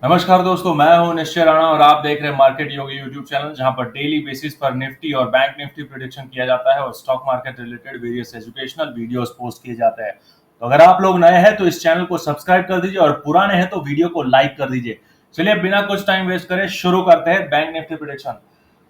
नमस्कार दोस्तों, मैं हूं निश्चय राणा और आप देख रहे हैं मार्केट योगी यूट्यूब चैनल, जहां पर डेली बेसिस पर निफ्टी और बैंक निफ्टी प्रेडिक्शन किया जाता है और stock market related various educational videos post किए जाते हैं। तो अगर आप लोग नए हैं तो इस चैनल को सब्सक्राइब कर दीजिए और पुराने हैं तो वीडियो को लाइक कर दीजिए। चलिए बिना कुछ टाइम वेस्ट करे शुरू करते हैं बैंक निफ्टी प्रेडिक्शन।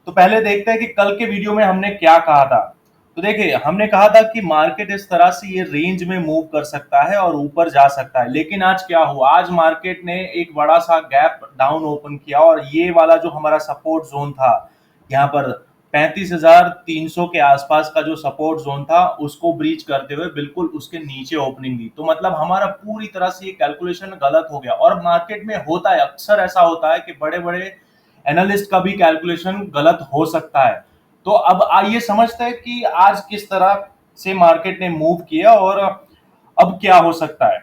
तो पहले देखते हैं कि कल के वीडियो में हमने क्या कहा था। तो देखिए, हमने कहा था कि मार्केट इस तरह से ये रेंज में मूव कर सकता है और ऊपर जा सकता है, लेकिन आज क्या हुआ? आज मार्केट ने एक बड़ा सा गैप डाउन ओपन किया और ये वाला जो हमारा सपोर्ट जोन था, यहाँ पर 35,300 के आसपास का जो सपोर्ट जोन था, उसको ब्रीच करते हुए बिल्कुल उसके नीचे ओपनिंग दी। तो मतलब हमारा पूरी तरह से ये कैलकुलेशन गलत हो गया। और मार्केट में होता है, अक्सर ऐसा होता है कि बड़े बड़े एनालिस्ट का भी कैलकुलेशन गलत हो सकता है। तो अब आइए समझते हैं कि आज किस तरह से मार्केट ने मूव किया और अब क्या हो सकता है।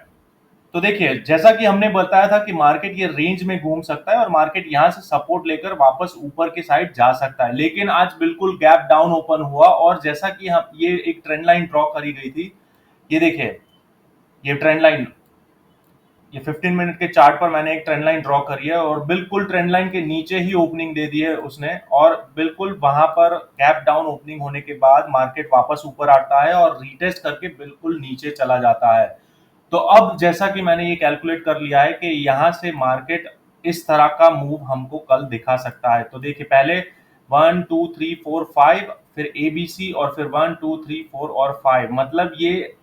तो देखिए, जैसा कि हमने बताया था कि मार्केट ये रेंज में घूम सकता है और मार्केट यहां से सपोर्ट लेकर वापस ऊपर की साइड जा सकता है, लेकिन आज बिल्कुल गैप डाउन ओपन हुआ। और जैसा कि हम ये एक ट्रेंड लाइन ड्रॉ करी गई थी, ये देखिए, ये ट्रेंड लाइन, ये 15 मिनट के चार्ट पर मैंने एक ट्रेंड लाइन ड्रॉ करी है और बिल्कुल ट्रेंड लाइन के नीचे ही ओपनिंग दे दी है उसने। और बिल्कुल वहां पर गैप डाउन ओपनिंग होने के बाद मार्केट वापस ऊपर आता है और रीटेस्ट करके बिल्कुल नीचे चला जाता है। तो अब जैसा कि मैंने ये कैलकुलेट कर लिया है कि यहाँ से मार्केट इस तरह का मूव हमको कल दिखा सकता है। तो देखिए, पहले 1 2 3 4 5, फिर एबीसी, और फिर 1 2 3 4 और 5, मतलब ये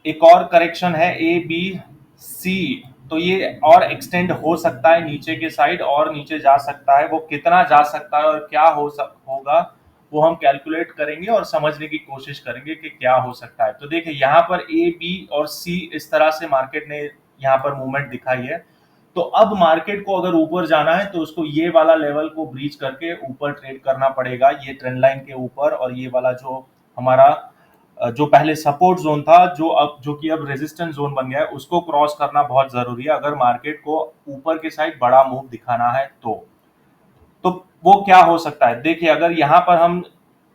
एक और करेक्शन है ए बी सी। तो ये और एक्सटेंड हो सकता है नीचे के साइड, और नीचे जा सकता है। वो कितना जा सकता है और क्या होगा, वो हम कैलकुलेट करेंगे और समझने की कोशिश करेंगे कि क्या हो सकता है। तो देखिए, यहाँ पर ए बी और सी इस तरह से मार्केट ने यहाँ पर मूवमेंट दिखाई है। तो अब मार्केट को अगर ऊपर जाना है तो उसको ये वाला लेवल को ब्रीच करके ऊपर ट्रेड करना पड़ेगा, ये ट्रेंड लाइन के ऊपर। और ये वाला जो हमारा जो पहले सपोर्ट जोन था, जो कि अब रेजिस्टेंस जोन बन गया है, उसको क्रॉस करना बहुत जरूरी है अगर मार्केट को ऊपर के साइड बड़ा मूव दिखाना है। तो वो क्या हो सकता है? देखिए, अगर यहाँ पर हम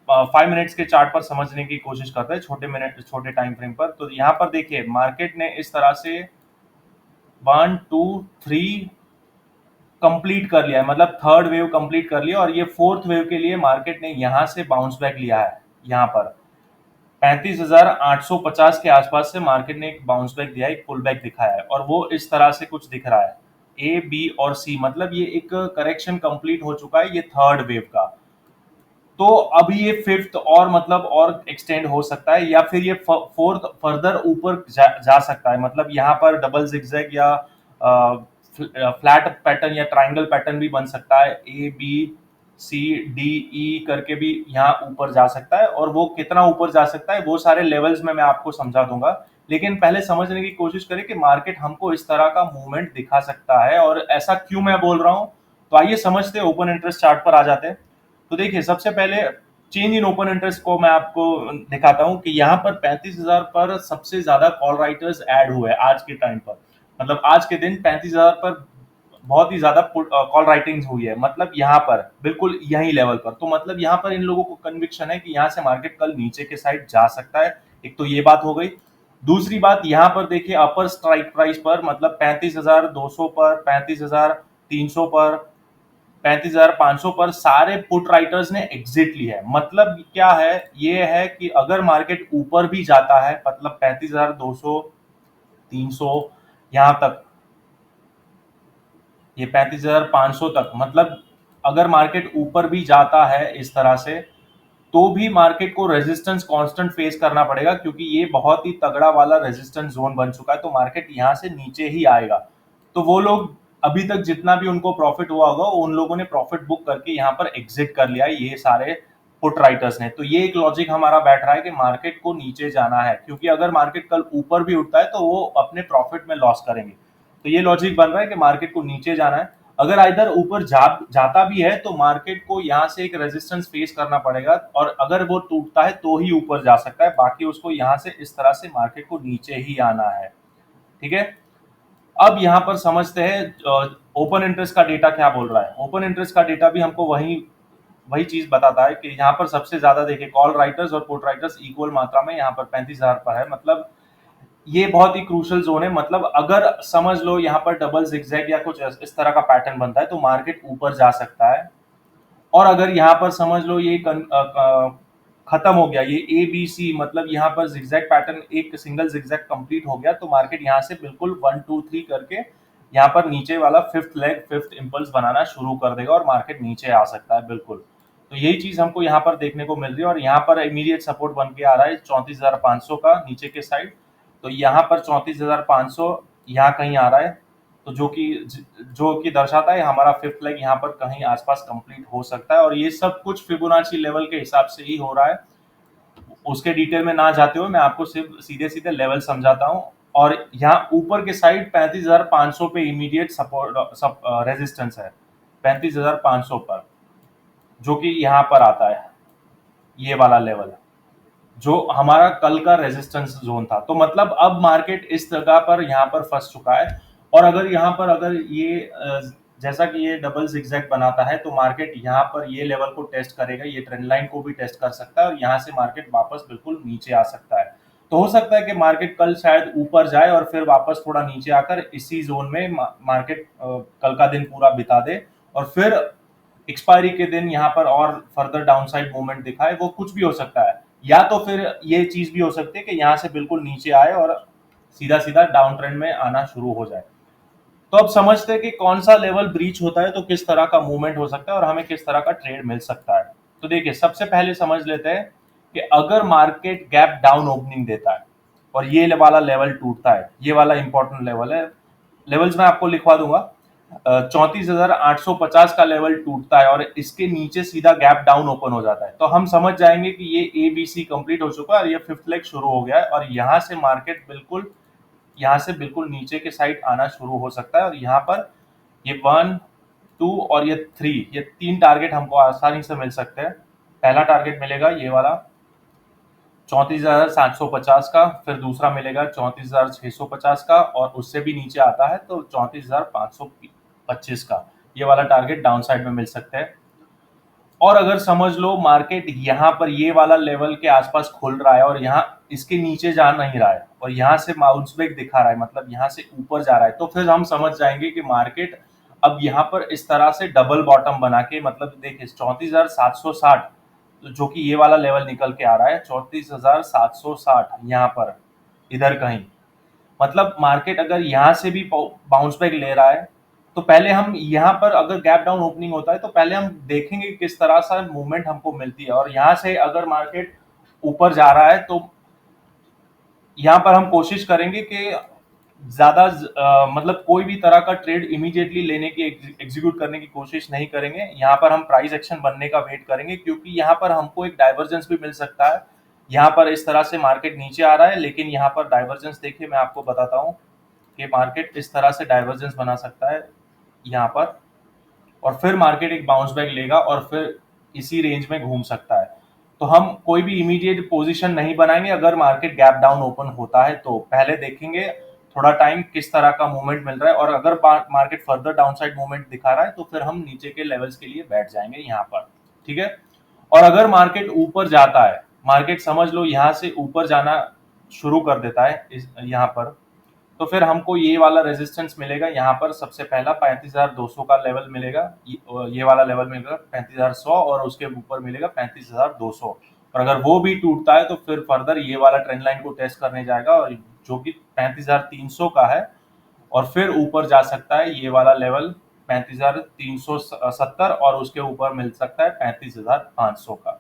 5 मिनट्स के चार्ट पर समझने की कोशिश करते हैं, छोटे टाइम फ्रेम पर, तो यहाँ पर देखिए मार्केट ने इस तरह से 1 2 3 कंप्लीट कर लिया है, मतलब थर्ड वेव कंप्लीट कर लिया। और ये फोर्थ वेव के लिए मार्केट ने यहाँ से बाउंस बैक लिया है। यहाँ पर 35,850 के आसपास से मार्केट ने एक बाउंस बैक दिया है, एक पुल बैक दिखाया है, और वो इस तरह से कुछ दिख रहा है। ए बी और सी, मतलब ये एक करेक्शन कंप्लीट हो चुका है, ये थर्ड वेव का। तो अभी ये फिफ्थ, और मतलब और एक्सटेंड हो सकता है, या फिर ये फोर्थ फर्दर ऊपर जा सकता है। मतलब यहाँ पर डबल जिगजैग या फ्लैट पैटर्न या ट्राइंगल पैटर्न भी बन सकता है। A B C D E करके भी यहाँ ऊपर जा सकता है, और वो कितना ऊपर जा सकता है वो सारे लेवल्स में मैं आपको समझा दूंगा। लेकिन पहले समझने की कोशिश करें कि मार्केट हमको इस तरह का मूवमेंट दिखा सकता है, और ऐसा क्यों मैं बोल रहा हूँ। तो आइए समझते हैं, ओपन इंटरेस्ट चार्ट पर आ जाते हैं। तो देखिए, सबसे पहले चेंज इन ओपन इंटरेस्ट को मैं आपको दिखाता हूं कि यहाँ पर 35,000 पर सबसे ज्यादा कॉल राइटर्स ऐड हुए आज के टाइम पर। मतलब आज के दिन 35,000 पर बहुत ही ज्यादा कॉल राइटिंग हुई है, मतलब यहाँ पर बिल्कुल यही लेवल पर। तो मतलब यहाँ पर इन लोगों को कन्विक्शन है कि यहाँ से मार्केट कल नीचे के साइड जा सकता है। एक तो ये बात हो गई। दूसरी बात, यहाँ पर देखिए अपर स्ट्राइक प्राइस पर, मतलब 35,200 पर, 35,300 पर, 35,500 पर सारे पुट राइटर्स ने एग्जिट ली है। मतलब क्या है? ये है कि अगर मार्केट ऊपर भी जाता है, मतलब 35,200, 300, यहां तक, ये 35,500 तक, मतलब अगर मार्केट ऊपर भी जाता है इस तरह से, तो भी मार्केट को रेजिस्टेंस कांस्टेंट फेस करना पड़ेगा, क्योंकि ये बहुत ही तगड़ा वाला रेजिस्टेंस जोन बन चुका है। तो मार्केट यहां से नीचे ही आएगा। तो वो लोग अभी तक जितना भी उनको प्रॉफिट हुआ होगा, उन लोगों ने प्रॉफिट बुक करके यहाँ पर एग्जिट कर लिया है, ये सारे पुट राइटर्स ने। तो ये एक लॉजिक हमारा बैठ रहा है कि मार्केट को नीचे जाना है, क्योंकि अगर मार्केट कल ऊपर भी उठता है तो वो अपने प्रॉफिट में लॉस करेंगे। तो ये लॉजिक बन रहा है कि मार्केट को नीचे जाना है। अगर इधर ऊपर जाता भी है तो मार्केट को यहाँ से एक रेजिस्टेंस फेस करना पड़ेगा, और अगर वो टूटता है तो ही ऊपर जा सकता है, बाकी उसको यहाँ से इस तरह से मार्केट को नीचे ही आना है। ठीक है। अब यहाँ पर समझते हैं ओपन इंटरेस्ट का डेटा क्या बोल रहा है। ओपन इंटरेस्ट का डेटा भी हमको वही वही चीज बताता है कि यहाँ पर सबसे ज्यादा देखिए कॉल राइटर्स और पुट राइटर्स इक्वल मात्रा में यहाँ पर 35,000 पर है। मतलब ये बहुत ही क्रूशल जोन है। मतलब अगर समझ लो यहाँ पर डबल जिगजैग या कुछ इस तरह का पैटर्न बनता है तो मार्केट ऊपर जा सकता है। और अगर यहाँ पर समझ लो ये खत्म हो गया, ये ए बी सी, मतलब यहाँ पर जिगजैग पैटर्न एक सिंगल जिगजैग कंप्लीट हो गया, तो मार्केट यहाँ से बिल्कुल 1 2 3 करके यहाँ पर नीचे वाला फिफ्थ लेग, फिफ्थ इंपल्स बनाना शुरू कर देगा और मार्केट नीचे आ सकता है बिल्कुल। तो यही चीज हमको यहाँ पर देखने को मिल रही है। और यहाँ पर इमीडिएट सपोर्ट बन के आ रहा है 34,500 का नीचे के साइड। तो यहाँ पर 34,500 यहाँ कहीं आ रहा है, तो जो कि दर्शाता है हमारा फिफ्थ लेग यहाँ पर कहीं आसपास कंप्लीट हो सकता है। और ये सब कुछ फिबोनाची लेवल के हिसाब से ही हो रहा है। उसके डिटेल में ना जाते हुए मैं आपको सिर्फ सीधे सीधे लेवल समझाता हूँ। और यहाँ ऊपर के साइड 35,500 पे इमीडिएट सपोर्ट रेजिस्टेंस है, 35,500 पर, जो कि यहाँ पर आता है, ये वाला लेवल जो हमारा कल का रेजिस्टेंस जोन था। तो मतलब अब मार्केट इस जगह पर यहाँ पर फंस चुका है। और अगर यहाँ पर अगर ये जैसा कि ये डबल जिगजैग बनाता है तो मार्केट यहाँ पर ये लेवल को टेस्ट करेगा, ये ट्रेंड लाइन को भी टेस्ट कर सकता है और यहाँ से मार्केट वापस बिल्कुल नीचे आ सकता है। तो हो सकता है कि मार्केट कल शायद ऊपर जाए और फिर वापस थोड़ा नीचे आकर इसी जोन में मार्केट कल का दिन पूरा बिता दे और फिर एक्सपायरी के दिन यहाँ पर और फर्दर डाउनसाइड मूवमेंट दिखाए। वो कुछ भी हो सकता है, या तो फिर ये चीज भी हो सकती है कि यहाँ से बिल्कुल नीचे आए और सीधा सीधा डाउन ट्रेंड में आना शुरू हो जाए। तो अब समझते हैं कि कौन सा लेवल ब्रीच होता है तो किस तरह का मूवमेंट हो सकता है और हमें किस तरह का ट्रेड मिल सकता है। तो देखिए, सबसे पहले समझ लेते हैं कि अगर मार्केट गैप डाउन ओपनिंग देता है और ये वाला लेवल टूटता है, ये वाला इंपॉर्टेंट लेवल है, लेवल्स मैं आपको लिखवा दूंगा। 34,850 का लेवल टूटता है और इसके नीचे सीधा गैप डाउन ओपन हो जाता है, तो हम समझ जाएंगे कि ये ए बी सी कंप्लीट हो चुका है और ये फिफ्थ लेग शुरू हो गया है। और यहाँ से मार्केट बिल्कुल यहाँ से बिल्कुल नीचे के साइड आना शुरू हो सकता है। और यहाँ पर ये 1 2 और ये 3, ये 3 टारगेट हमको आसानी से मिल सकते हैं। पहला टारगेट मिलेगा ये वाला 34,750 का, फिर दूसरा मिलेगा 34,650 का, और उससे भी नीचे आता है तो 34,525 का, ये वाला टारगेट डाउन साइड में मिल सकते हैं। और अगर समझ लो मार्केट यहाँ पर ये वाला लेवल के आसपास खुल रहा है और यहाँ इसके नीचे जा नहीं रहा है और यहाँ से बाउंस बैक दिखा रहा है, मतलब यहाँ से ऊपर जा रहा है, तो फिर हम समझ जाएंगे कि मार्केट अब यहाँ पर इस तरह से डबल बॉटम बना के, मतलब देखिए 34,760, जो कि ये वाला लेवल निकल के आ रहा है 34,760 यहाँ पर, इधर कहीं, मतलब मार्केट अगर यहाँ से भी बाउंस बैक ले रहा है तो पहले हम यहाँ पर अगर गैप डाउन ओपनिंग होता है तो पहले हम देखेंगे किस तरह से मूवमेंट हमको मिलती है। और यहाँ से अगर मार्केट ऊपर जा रहा है तो यहाँ पर हम कोशिश करेंगे कि ज्यादा मतलब कोई भी तरह का ट्रेड इमीडिएटली लेने की, एग्जीक्यूट करने की कोशिश नहीं करेंगे। यहाँ पर हम प्राइस एक्शन बनने का वेट करेंगे, क्योंकि यहाँ पर हमको एक डाइवर्जेंस भी मिल सकता है। यहाँ पर इस तरह से मार्केट नीचे आ रहा है, लेकिन यहाँ पर डाइवर्जेंस देखिए, मैं आपको बताता हूँ कि मार्केट इस तरह से डाइवर्जेंस बना सकता है यहाँ पर, और फिर मार्केट एक बाउंस बैक लेगा और फिर इसी रेंज में घूम सकता है। तो हम कोई भी इमीडिएट पोजीशन नहीं बनाएंगे अगर मार्केट गैप डाउन ओपन होता है, तो पहले देखेंगे थोड़ा टाइम किस तरह का मूवमेंट मिल रहा है, और अगर मार्केट फर्दर डाउनसाइड मूवमेंट दिखा रहा है तो फिर हम नीचे के लेवल्स के लिए बैठ जाएंगे यहाँ पर, ठीक है। और अगर मार्केट ऊपर जाता है, मार्केट समझ लो यहाँ से ऊपर जाना शुरू कर देता है यहाँ पर, तो फिर हमको ये वाला रेजिस्टेंस मिलेगा यहाँ पर। सबसे पहला 35,200 का लेवल मिलेगा, ये वाला लेवल मिलेगा 35,100, और उसके ऊपर मिलेगा 35,200। और अगर वो भी टूटता है तो फिर फर्दर ये वाला ट्रेंड लाइन को टेस्ट करने जाएगा, और जो कि 35,300 का है, और फिर ऊपर जा सकता है ये वाला लेवल 35,370, और उसके ऊपर मिल सकता है 35,500 का।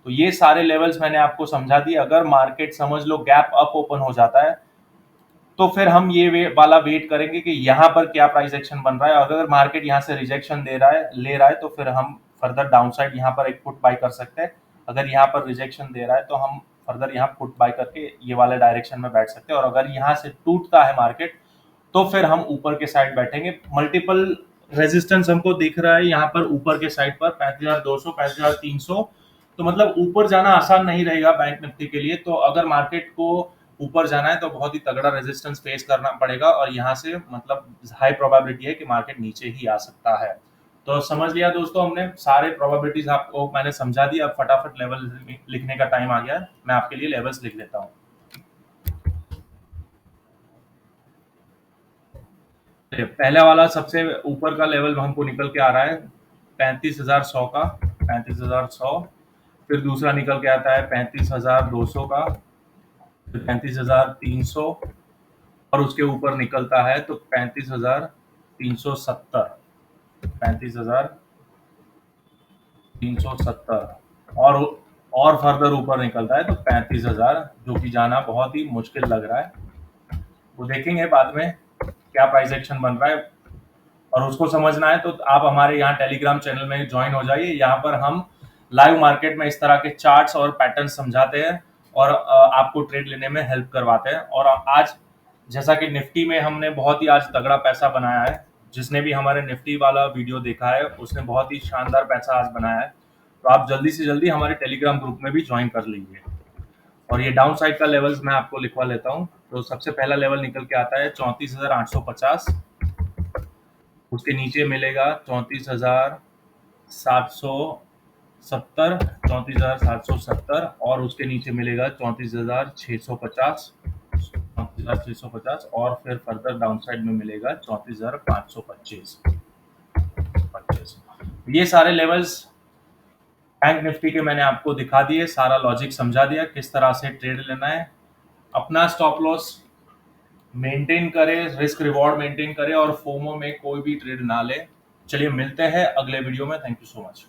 तो ये सारे लेवल्स मैंने आपको समझा दिए। अगर मार्केट समझ लो गैप अप ओपन हो जाता है तो फिर हम ये वाला वेट करेंगे कि यहाँ पर क्या प्राइस एक्शन बन रहा है। अगर मार्केट यहाँ से रिजेक्शन दे रहा है, ले रहा है, तो फिर हम फर्दर डाउनसाइड यहाँ पर एक पुट बाय कर सकते हैं। अगर यहाँ पर रिजेक्शन दे रहा है तो हम फर्दर यहाँ पुट बाय करके ये वाले डायरेक्शन में बैठ सकते हैं। और अगर यहाँ से टूटता है मार्केट तो फिर हम ऊपर के साइड बैठेंगे। मल्टीपल रेजिस्टेंस हमको दिख रहा है यहाँ पर ऊपर के साइड पर 35,200, 35,300, तो मतलब ऊपर जाना आसान नहीं रहेगा बैंक निफ्टी के लिए। तो अगर मार्केट को ऊपर जाना है तो बहुत ही तगड़ा रेजिस्टेंस फेस करना पड़ेगा, और यहाँ से मतलब हाई प्रोबेबिलिटी है कि मार्केट नीचे ही आ सकता है। तो समझ लिया दोस्तों, हमने सारे प्रोबेबिलिटीज आपको मैंने समझा दी। अब फटाफट लेवल लिखने का टाइम आ गया है, मैं आपके लिए लेवल्स लिख लेता हूँ। पहला वाला सबसे ऊपर का लेवल हमको निकल के आ रहा है 35,100 का, 35,100। फिर दूसरा निकल के आता है 35,200 का, फिर 35,300, और उसके ऊपर निकलता है तो 35,370, 35,370, और फर्दर ऊपर निकलता है तो 35,000, जो कि जाना बहुत ही मुश्किल लग रहा है। वो देखेंगे बाद में क्या प्राइस एक्शन बन रहा है, और उसको समझना है तो आप हमारे यहाँ टेलीग्राम चैनल में ज्वाइन हो जाइए। यहाँ पर हम लाइव मार्केट में इस तरह के चार्ट्स और पैटर्न समझाते हैं और आपको ट्रेड लेने में हेल्प करवाते हैं। और आज जैसा कि निफ्टी में हमने बहुत ही आज तगड़ा पैसा बनाया है, जिसने भी हमारे निफ्टी वाला वीडियो देखा है उसने बहुत ही शानदार पैसा आज बनाया है। तो आप जल्दी से जल्दी हमारे टेलीग्राम ग्रुप में भी ज्वाइन कर लीजिए। और ये डाउन साइड का लेवल्स मैं आपको लिखवा लेता हूँ। तो सबसे पहला लेवल निकल के आता है 34,850, उसके नीचे मिलेगा 34,770, 34,770, और उसके नीचे मिलेगा 34,650, 34,650, और फिर फर्दर डाउन साइड में मिलेगा 34,525। ये सारे लेवल्स बैंक निफ्टी के मैंने आपको दिखा दिए, सारा लॉजिक समझा दिया किस तरह से ट्रेड लेना है। अपना स्टॉप लॉस मेंटेन करें, रिस्क रिवॉर्ड मेंटेन करें, और फोमो में कोई भी ट्रेड ना ले। चलिए मिलते हैं अगले वीडियो में। Thank you so much.